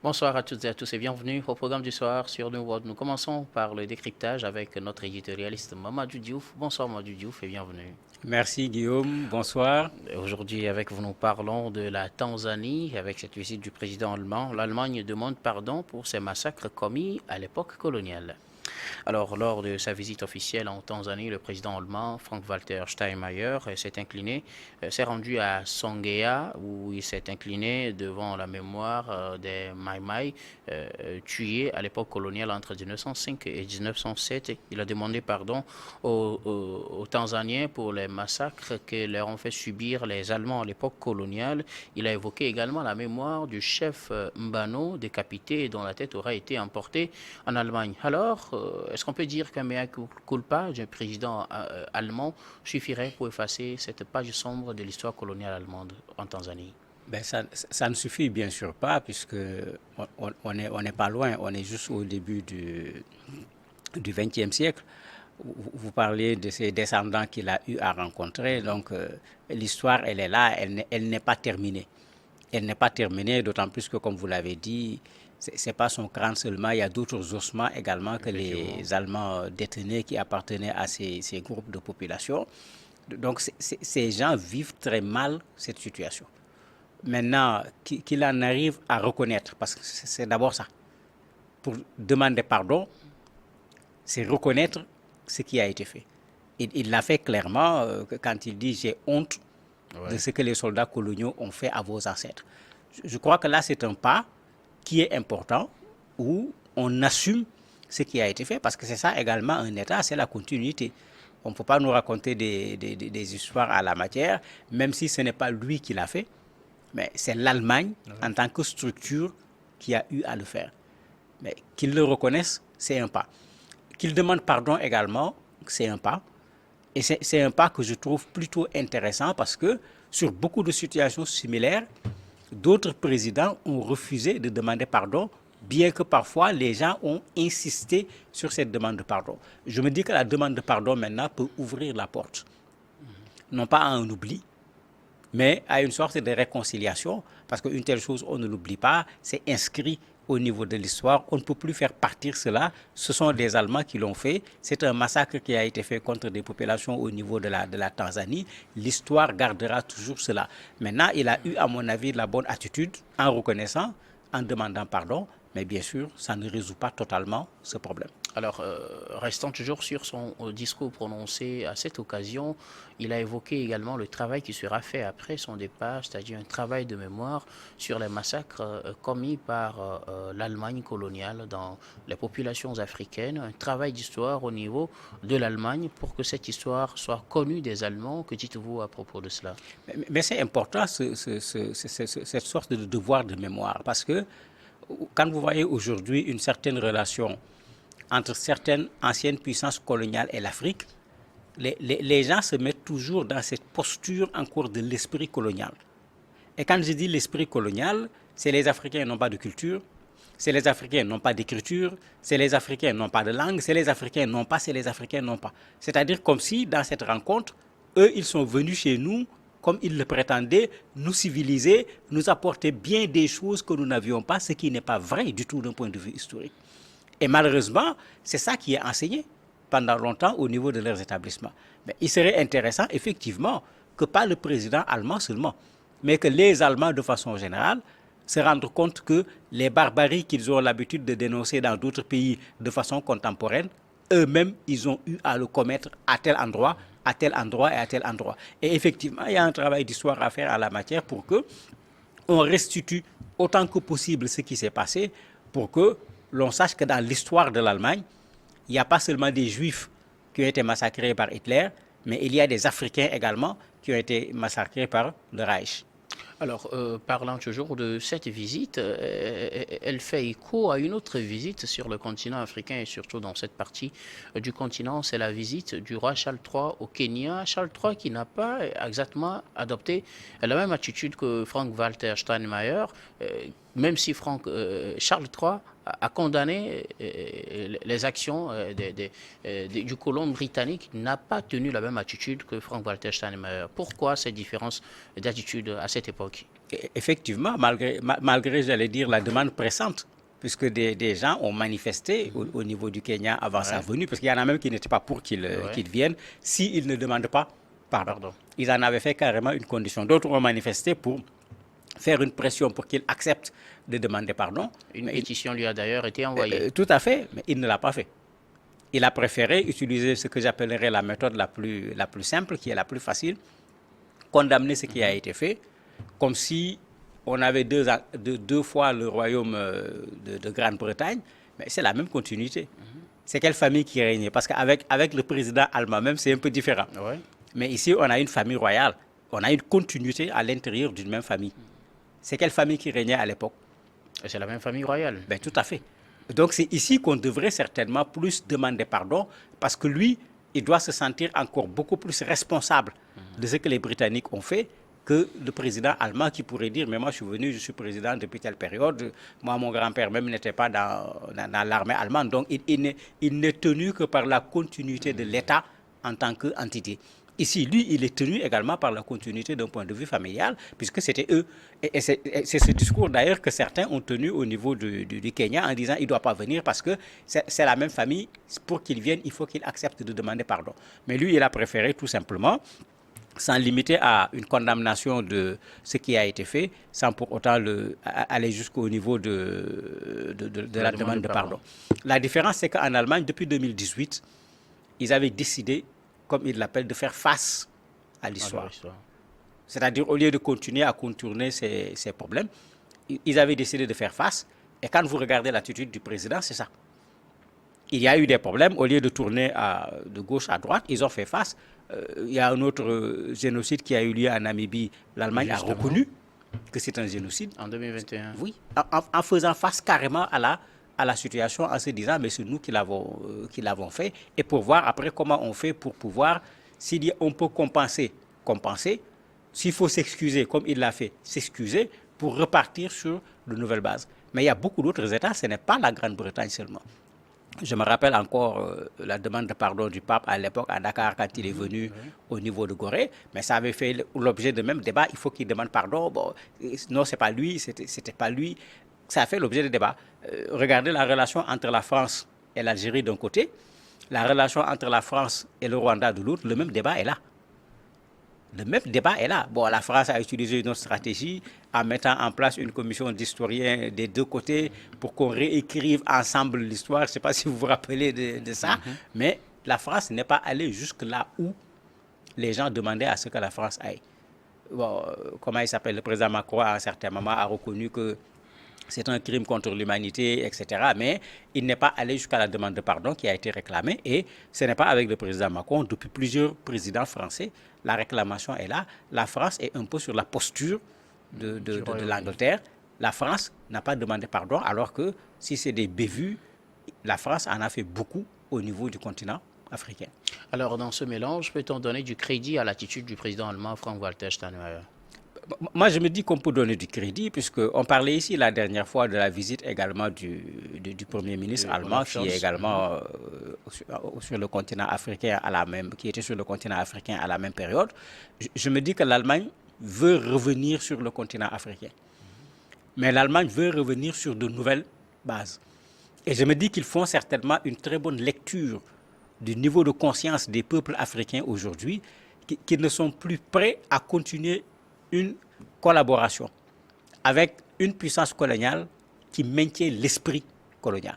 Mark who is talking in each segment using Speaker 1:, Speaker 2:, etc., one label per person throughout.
Speaker 1: Bonsoir à toutes et à tous et bienvenue au programme du soir sur New World. Nous commençons par le décryptage avec notre éditorialiste Mamadou Diouf. Bonsoir Mamadou Diouf et bienvenue.
Speaker 2: Merci Guillaume, bonsoir.
Speaker 1: Aujourd'hui, avec vous, nous parlons de la Tanzanie avec cette visite du président allemand. L'Allemagne demande pardon pour ces massacres commis à l'époque coloniale. Alors, lors de sa visite officielle en Tanzanie, le président allemand Frank-Walter Steinmeier s'est rendu à Songea où il s'est incliné devant la mémoire des Mai-Mai tués à l'époque coloniale entre 1905 et 1907. Il a demandé pardon aux Tanzaniens pour les massacres que leur ont fait subir les Allemands à l'époque coloniale. Il a évoqué également la mémoire du chef Mbano décapité dont la tête aurait été emportée en Allemagne. Alors, est-ce qu'on peut dire qu'un mea culpa d'un président allemand suffirait pour effacer cette page sombre de l'histoire coloniale allemande en Tanzanie?
Speaker 2: Ça ne suffit bien sûr pas puisque on n'est pas loin, on est juste au début du XXe siècle. Vous parlez de ces descendants qu'il a eu à rencontrer, donc l'histoire elle est là, elle n'est pas terminée. Elle n'est pas terminée, d'autant plus que comme vous l'avez dit, c'est pas son crâne seulement, il y a d'autres ossements également que les Allemands détenaient qui appartenaient à ces groupes de population. Donc ces gens vivent très mal cette situation. Maintenant, qu'il en arrive à reconnaître, parce que c'est d'abord ça. Pour demander pardon, c'est reconnaître ce qui a été fait. Il l'a fait clairement quand il dit j'ai honte de ce que les soldats coloniaux ont fait à vos ancêtres. Je crois que là, c'est un pas qui est important où on assume ce qui a été fait parce que c'est ça également un État, c'est la continuité. On ne peut pas nous raconter des histoires à la matière, même si ce n'est pas lui qui l'a fait, mais c'est l'Allemagne en tant que structure qui a eu à le faire. Mais qu'ils le reconnaissent, c'est un pas. Qu'ils demandent pardon également, c'est un pas. Et c'est un pas que je trouve plutôt intéressant parce que sur beaucoup de situations similaires, d'autres présidents ont refusé de demander pardon, bien que parfois les gens ont insisté sur cette demande de pardon. Je me dis que la demande de pardon maintenant peut ouvrir la porte, non pas à un oubli, mais à une sorte de réconciliation, parce qu'une telle chose, on ne l'oublie pas, c'est inscrit au niveau de l'histoire, on ne peut plus faire partir cela. Ce sont des Allemands qui l'ont fait. C'est un massacre qui a été fait contre des populations au niveau de la Tanzanie. L'histoire gardera toujours cela. Maintenant, il a eu, à mon avis, la bonne attitude en reconnaissant, en demandant pardon, mais bien sûr, ça ne résout pas totalement ce problème.
Speaker 1: Alors, restant toujours sur son discours prononcé à cette occasion, il a évoqué également le travail qui sera fait après son départ, c'est-à-dire un travail de mémoire sur les massacres commis par l'Allemagne coloniale dans les populations africaines, un travail d'histoire au niveau de l'Allemagne pour que cette histoire soit connue des Allemands. Que dites-vous à propos de cela?
Speaker 2: Mais c'est important cette sorte de devoir de mémoire, parce que quand vous voyez aujourd'hui une certaine relation entre certaines anciennes puissances coloniales et l'Afrique, les gens se mettent toujours dans cette posture encore de l'esprit colonial. Et quand je dis l'esprit colonial, c'est les Africains n'ont pas de culture, c'est les Africains n'ont pas d'écriture, c'est les Africains n'ont pas de langue, c'est les Africains n'ont pas, c'est les Africains n'ont pas. C'est-à-dire comme si dans cette rencontre, eux, ils sont venus chez nous, comme ils le prétendaient, nous civiliser, nous apporter bien des choses que nous n'avions pas, ce qui n'est pas vrai du tout d'un point de vue historique. Et malheureusement, c'est ça qui est enseigné pendant longtemps au niveau de leurs établissements. Mais il serait intéressant, effectivement, que pas le président allemand seulement, mais que les Allemands, de façon générale, se rendent compte que les barbaries qu'ils ont l'habitude de dénoncer dans d'autres pays de façon contemporaine, eux-mêmes, ils ont eu à le commettre à tel endroit, à tel endroit et à tel endroit. Et effectivement, il y a un travail d'histoire à faire à la matière pour que on restitue autant que possible ce qui s'est passé pour que l'on sache que dans l'histoire de l'Allemagne, il n'y a pas seulement des Juifs qui ont été massacrés par Hitler, mais il y a des Africains également qui ont été massacrés par le Reich.
Speaker 1: Alors, parlant toujours de cette visite, elle fait écho à une autre visite sur le continent africain et surtout dans cette partie du continent, c'est la visite du roi Charles III au Kenya. Charles III qui n'a pas exactement adopté la même attitude que Frank-Walter Steinmeier, même si Charles III a condamné les actions du colon britannique, n'a pas tenu la même attitude que Frank-Walter Steinmeier. Pourquoi cette différence d'attitude à cette époque?
Speaker 2: Effectivement, malgré, j'allais dire, la demande pressante, puisque des gens ont manifesté au niveau du Kenya avant sa venue, parce qu'il y en a même qui n'étaient pas pour qu'il vienne, s'il ne demande pas pardon. Ils en avaient fait carrément une condition. D'autres ont manifesté pour faire une pression pour qu'il accepte de demander pardon.
Speaker 1: Une pétition lui a d'ailleurs été envoyée.
Speaker 2: Tout à fait, mais il ne l'a pas fait. Il a préféré utiliser ce que j'appellerais la méthode la plus simple, qui est la plus facile, condamner ce qui a été fait, comme si on avait deux fois le royaume de Grande-Bretagne, mais c'est la même continuité. C'est quelle famille qui régnait? Parce qu'avec le président allemand même, c'est un peu différent.
Speaker 1: Ouais.
Speaker 2: Mais ici, on a une famille royale. On a une continuité à l'intérieur d'une même famille. C'est quelle famille qui régnait à l'époque?
Speaker 1: C'est la même famille royale.
Speaker 2: Ben, tout à fait. Donc, c'est ici qu'on devrait certainement plus demander pardon, parce que lui, il doit se sentir encore beaucoup plus responsable de ce que les Britanniques ont fait que le président allemand qui pourrait dire « Mais moi, je suis venu, je suis président depuis telle période. Moi, mon grand-père même n'était pas dans l'armée allemande. » Donc, il n'est tenu que par la continuité de l'État en tant qu'entité. Ici, lui, il est tenu également par la continuité d'un point de vue familial, puisque c'était eux. Et c'est ce discours d'ailleurs que certains ont tenu au niveau du Kenya en disant qu'il ne doit pas venir parce que c'est la même famille. Pour qu'il vienne, il faut qu'il accepte de demander pardon. Mais lui, il a préféré tout simplement, sans limiter à une condamnation de ce qui a été fait, sans pour autant aller jusqu'au niveau de la demande de pardon. La différence, c'est qu'en Allemagne, depuis 2018, ils avaient décidé, comme ils l'appellent, de faire face à l'histoire. C'est-à-dire, au lieu de continuer à contourner ces problèmes, ils avaient décidé de faire face. Et quand vous regardez l'attitude du président, c'est ça. Il y a eu des problèmes. Au lieu de tourner de gauche à droite, ils ont fait face. Il y a un autre génocide qui a eu lieu en Namibie. L'Allemagne a reconnu que c'est un génocide.
Speaker 1: En 2021.
Speaker 2: Oui, en faisant face carrément à la situation, en se disant, mais c'est nous qui l'avons fait, et pour voir après comment on fait pour pouvoir, si on peut compenser, s'il faut s'excuser comme il l'a fait, s'excuser pour repartir sur de nouvelles bases. Mais il y a beaucoup d'autres États, ce n'est pas la Grande-Bretagne seulement. Je me rappelle encore la demande de pardon du pape à l'époque à Dakar quand il est venu au niveau de Gorée, mais ça avait fait l'objet de même débat, il faut qu'il demande pardon, bon, non, c'est pas lui, c'était pas lui. Ça a fait l'objet de débat. Regardez la relation entre la France et l'Algérie d'un côté, la relation entre la France et le Rwanda de l'autre, le même débat est là. Le même débat est là. Bon, la France a utilisé une autre stratégie en mettant en place une commission d'historiens des deux côtés pour qu'on réécrive ensemble l'histoire. Je ne sais pas si vous vous rappelez de ça, mais la France n'est pas allée jusque là où les gens demandaient à ce que la France aille. Bon, comment il s'appelle? Le président Macron, à un certain moment, a reconnu que c'est un crime contre l'humanité, etc. Mais il n'est pas allé jusqu'à la demande de pardon qui a été réclamée. Et ce n'est pas avec le président Macron. Depuis plusieurs présidents français, la réclamation est là. La France est un peu sur la posture de l'Angleterre. La France n'a pas demandé pardon, alors que si c'est des bévues, la France en a fait beaucoup au niveau du continent africain.
Speaker 1: Alors, dans ce mélange, peut-on donner du crédit à l'attitude du président allemand Frank-Walter Steinmeier?
Speaker 2: Moi, je me dis qu'on peut donner du crédit, puisqu'on parlait ici la dernière fois de la visite également du Premier ministre allemand, qui est également sur le continent africain qui était sur le continent africain à la même période. Je me dis que l'Allemagne veut revenir sur le continent africain. Mais l'Allemagne veut revenir sur de nouvelles bases. Et je me dis qu'ils font certainement une très bonne lecture du niveau de conscience des peuples africains aujourd'hui, qui ne sont plus prêts à continuer une collaboration avec une puissance coloniale qui maintient l'esprit colonial.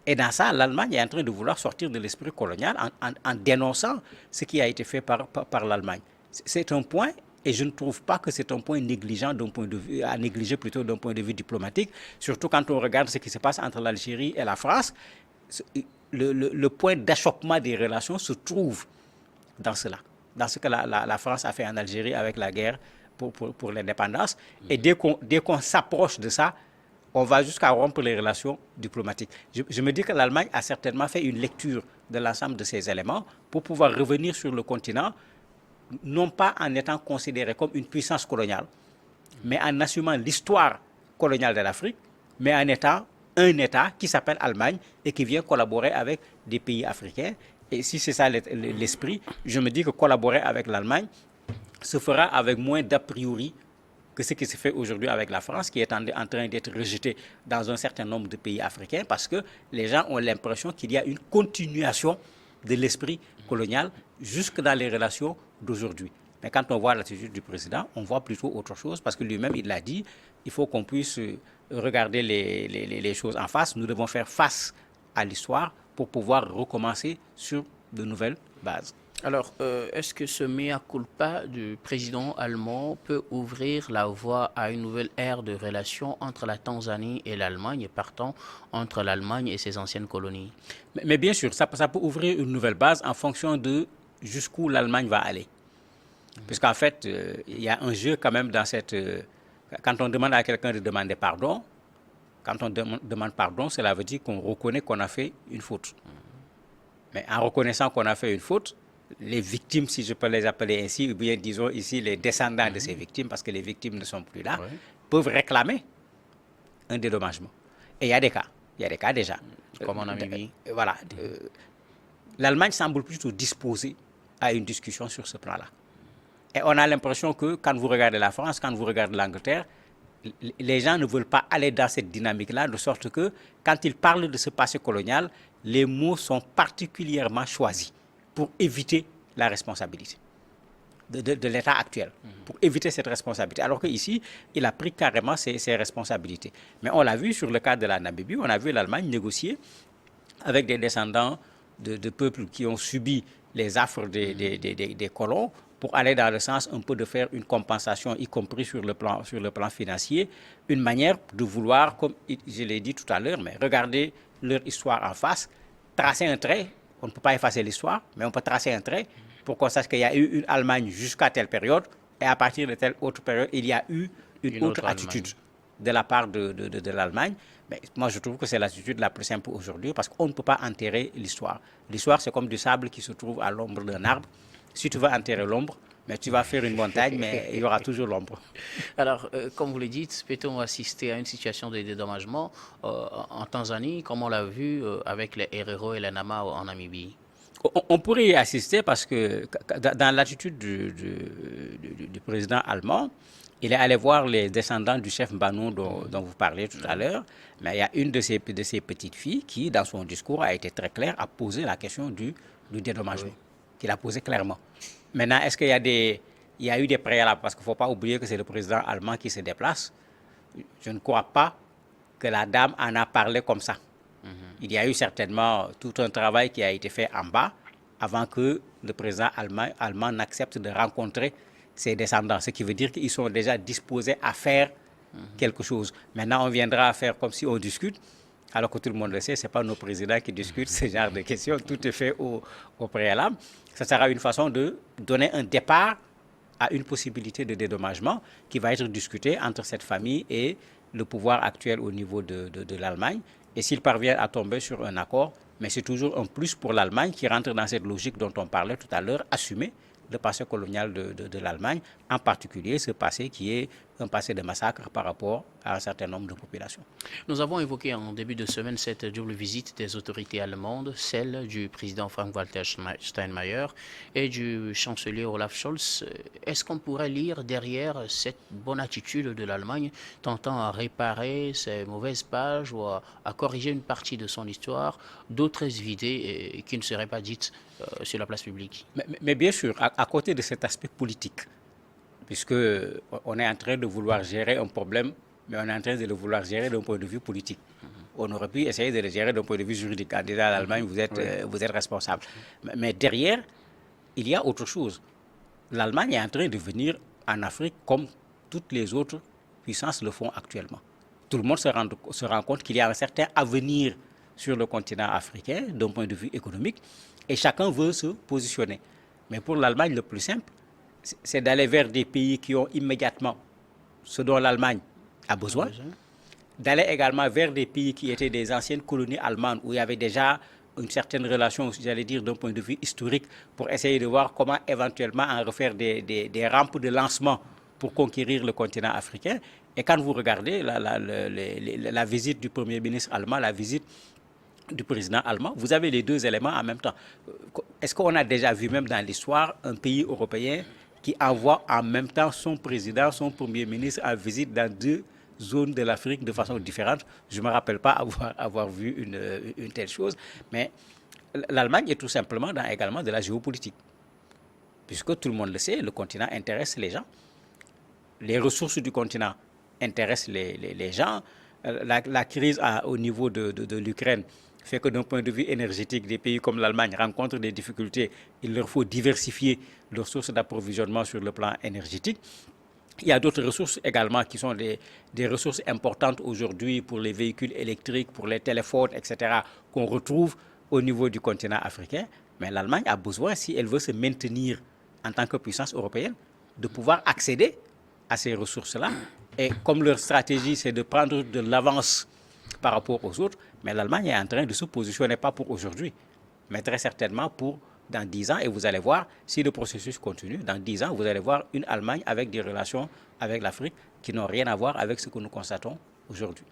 Speaker 2: Et dans ça, l'Allemagne est en train de vouloir sortir de l'esprit colonial en dénonçant ce qui a été fait par l'Allemagne. C'est un point, et je ne trouve pas que c'est un point négligeant à négliger plutôt d'un point de vue diplomatique, surtout quand on regarde ce qui se passe entre l'Algérie et la France. Le point d'achoppement des relations se trouve dans cela, dans ce que la France a fait en Algérie avec la guerre pour l'indépendance. Et dès qu'on s'approche de ça, on va jusqu'à rompre les relations diplomatiques. Je me dis que l'Allemagne a certainement fait une lecture de l'ensemble de ces éléments pour pouvoir revenir sur le continent, non pas en étant considéré comme une puissance coloniale, mais en assumant l'histoire coloniale de l'Afrique, mais en étant un État qui s'appelle Allemagne et qui vient collaborer avec des pays africains. Et si c'est ça l'esprit, je me dis que collaborer avec l'Allemagne se fera avec moins d'a priori que ce qui se fait aujourd'hui avec la France, qui est en train d'être rejeté dans un certain nombre de pays africains, parce que les gens ont l'impression qu'il y a une continuation de l'esprit colonial jusque dans les relations d'aujourd'hui. Mais quand on voit l'attitude du président, on voit plutôt autre chose, parce que lui-même, il l'a dit, il faut qu'on puisse regarder les choses en face. Nous devons faire face à l'histoire pour pouvoir recommencer sur de nouvelles bases.
Speaker 1: Alors, est-ce que ce mea culpa du président allemand peut ouvrir la voie à une nouvelle ère de relations entre la Tanzanie et l'Allemagne, et partant entre l'Allemagne et ses anciennes colonies?
Speaker 2: Mais bien sûr, ça peut ouvrir une nouvelle base en fonction de jusqu'où l'Allemagne va aller. Puisqu'en fait, il y a un jeu quand même dans cette... quand on demande à quelqu'un de demander pardon, quand on demande pardon, cela veut dire qu'on reconnaît qu'on a fait une faute. Mais en reconnaissant qu'on a fait une faute, les victimes, si je peux les appeler ainsi, ou bien disons ici les descendants de ces victimes, parce que les victimes ne sont plus là, peuvent réclamer un dédommagement. Et il y a des cas déjà.
Speaker 1: Comme en Namibie.
Speaker 2: Voilà. L'Allemagne semble plutôt disposée à une discussion sur ce plan-là. Et on a l'impression que quand vous regardez la France, quand vous regardez l'Angleterre, les gens ne veulent pas aller dans cette dynamique-là, de sorte que quand ils parlent de ce passé colonial, les mots sont particulièrement choisis pour éviter la responsabilité de l'État actuel, pour éviter cette responsabilité. Alors qu'ici, il a pris carrément ses responsabilités. Mais on l'a vu sur le cas de la Namibie, on a vu l'Allemagne négocier avec des descendants de peuples qui ont subi les affres des colons pour aller dans le sens un peu de faire une compensation, y compris sur le plan financier, une manière de vouloir, comme je l'ai dit tout à l'heure, mais regarder leur histoire en face, tracer un trait. On ne peut pas effacer l'histoire, mais on peut tracer un trait pour qu'on sache qu'il y a eu une Allemagne jusqu'à telle période, et à partir de telle autre période, il y a eu une autre attitude de la part de l'Allemagne. Mais moi, je trouve que c'est l'attitude la plus simple aujourd'hui, parce qu'on ne peut pas enterrer l'histoire. L'histoire, c'est comme du sable qui se trouve à l'ombre d'un arbre. Si tu veux enterrer l'ombre, mais tu vas faire une montagne, mais il y aura toujours l'ombre.
Speaker 1: Alors, comme vous le dites, peut-on assister à une situation de dédommagement en Tanzanie, comme on l'a vu avec les Herero et les Nama en Namibie?
Speaker 2: On pourrait y assister parce que dans l'attitude du président allemand, il est allé voir les descendants du chef Mbano dont vous parliez tout à l'heure, mais il y a une de ces petites filles qui, dans son discours, a été très claire, a posé la question du dédommagement, qu'il a posé clairement. Maintenant, est-ce qu'il y a eu des préalables? Parce qu'il ne faut pas oublier que c'est le président allemand qui se déplace. Je ne crois pas que la dame en a parlé comme ça. Il y a eu certainement tout un travail qui a été fait en bas avant que le président allemand n'accepte de rencontrer ses descendants. Ce qui veut dire qu'ils sont déjà disposés à faire quelque chose. Maintenant, on viendra à faire comme si on discute, alors que tout le monde le sait, ce n'est pas nos présidents qui discutent ce genre de questions. Tout est fait au préalable. Ça sera une façon de donner un départ à une possibilité de dédommagement qui va être discutée entre cette famille et le pouvoir actuel au niveau de l'Allemagne. Et s'ils parviennent à tomber sur un accord, mais c'est toujours un plus pour l'Allemagne qui rentre dans cette logique dont on parlait tout à l'heure, assumer le passé colonial de l'Allemagne, en particulier ce passé qui est un passé de massacre par rapport à un certain nombre de populations.
Speaker 1: Nous avons évoqué en début de semaine cette double visite des autorités allemandes, celle du président Frank-Walter Steinmeier et du chancelier Olaf Scholz. Est-ce qu'on pourrait lire derrière cette bonne attitude de l'Allemagne tentant à réparer ses mauvaises pages ou à corriger une partie de son histoire, d'autres idées qui ne seraient pas dites sur la place publique?
Speaker 2: Mais bien sûr, à côté de cet aspect politique, puisqu'on est en train de vouloir gérer un problème, mais on est en train de le vouloir gérer d'un point de vue politique. On aurait pu essayer de le gérer d'un point de vue juridique. En disant à l'Allemagne, vous êtes responsable. Mais derrière, il y a autre chose. L'Allemagne est en train de venir en Afrique comme toutes les autres puissances le font actuellement. Tout le monde se rend compte qu'il y a un certain avenir sur le continent africain d'un point de vue économique et chacun veut se positionner. Mais pour l'Allemagne, le plus simple, c'est d'aller vers des pays qui ont immédiatement ce dont l'Allemagne a besoin, d'aller également vers des pays qui étaient des anciennes colonies allemandes où il y avait déjà une certaine relation, j'allais dire, d'un point de vue historique, pour essayer de voir comment éventuellement en refaire des rampes de lancement pour conquérir le continent africain. Et quand vous regardez la visite du Premier ministre allemand, la visite du président allemand, vous avez les deux éléments en même temps. Est-ce qu'on a déjà vu même dans l'histoire un pays européen qui envoie en même temps son président, son premier ministre en visite dans 2 zones de l'Afrique de façon différente. Je ne me rappelle pas avoir vu une telle chose, mais l'Allemagne est tout simplement dans également de la géopolitique. Puisque tout le monde le sait, le continent intéresse les gens. Les ressources du continent intéressent les gens. La crise au niveau de l'Ukraine fait que d'un point de vue énergétique, des pays comme l'Allemagne rencontrent des difficultés. Il leur faut diversifier leurs sources d'approvisionnement sur le plan énergétique. Il y a d'autres ressources également qui sont des ressources importantes aujourd'hui pour les véhicules électriques, pour les téléphones, etc., qu'on retrouve au niveau du continent africain. Mais l'Allemagne a besoin, si elle veut se maintenir en tant que puissance européenne, de pouvoir accéder à ces ressources-là. Et comme leur stratégie, c'est de prendre de l'avance par rapport aux autres, mais l'Allemagne est en train de se positionner, pas pour aujourd'hui, mais très certainement pour dans 10 ans. Et vous allez voir, si le processus continue, dans 10 ans, vous allez voir une Allemagne avec des relations avec l'Afrique qui n'ont rien à voir avec ce que nous constatons aujourd'hui.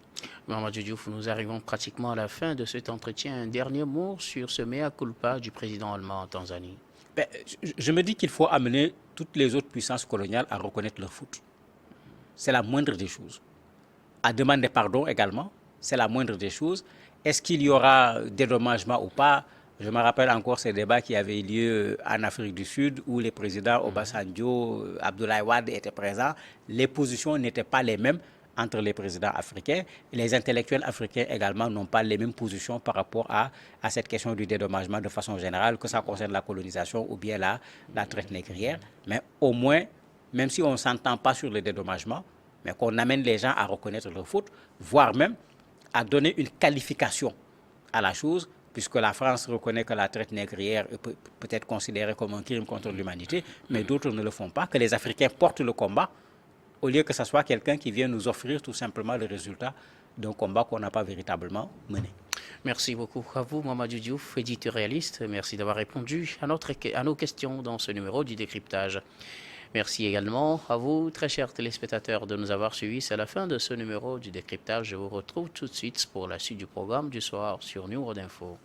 Speaker 1: Mamadou Diouf, nous arrivons pratiquement à la fin de cet entretien. Un dernier mot sur ce mea culpa du président allemand en Tanzanie.
Speaker 2: Je me dis qu'il faut amener toutes les autres puissances coloniales à reconnaître leur faute. C'est la moindre des choses. À demander pardon également, c'est la moindre des choses. Est-ce qu'il y aura dédommagement ou pas? Je me rappelle encore ces débats qui avaient eu lieu en Afrique du Sud où les présidents Obasanjo, Abdoulaye Wade étaient présents. Les positions n'étaient pas les mêmes entre les présidents africains. Les intellectuels africains également n'ont pas les mêmes positions par rapport à cette question du dédommagement de façon générale, que ça concerne la colonisation ou bien la traite négrière. Mais au moins, même si on ne s'entend pas sur le dédommagement, mais qu'on amène les gens à reconnaître leurs fautes, voire même à donner une qualification à la chose, puisque la France reconnaît que la traite négrière peut être considérée comme un crime contre l'humanité, mais d'autres ne le font pas, que les Africains portent le combat, au lieu que ce soit quelqu'un qui vient nous offrir tout simplement le résultat d'un combat qu'on n'a pas véritablement mené.
Speaker 1: Merci beaucoup à vous, Mamadou Diouf, éditorialiste. Merci d'avoir répondu à nos questions dans ce numéro du décryptage. Merci également à vous, très chers téléspectateurs, de nous avoir suivis. C'est la fin de ce numéro du décryptage. Je vous retrouve tout de suite pour la suite du programme du soir sur New World Info.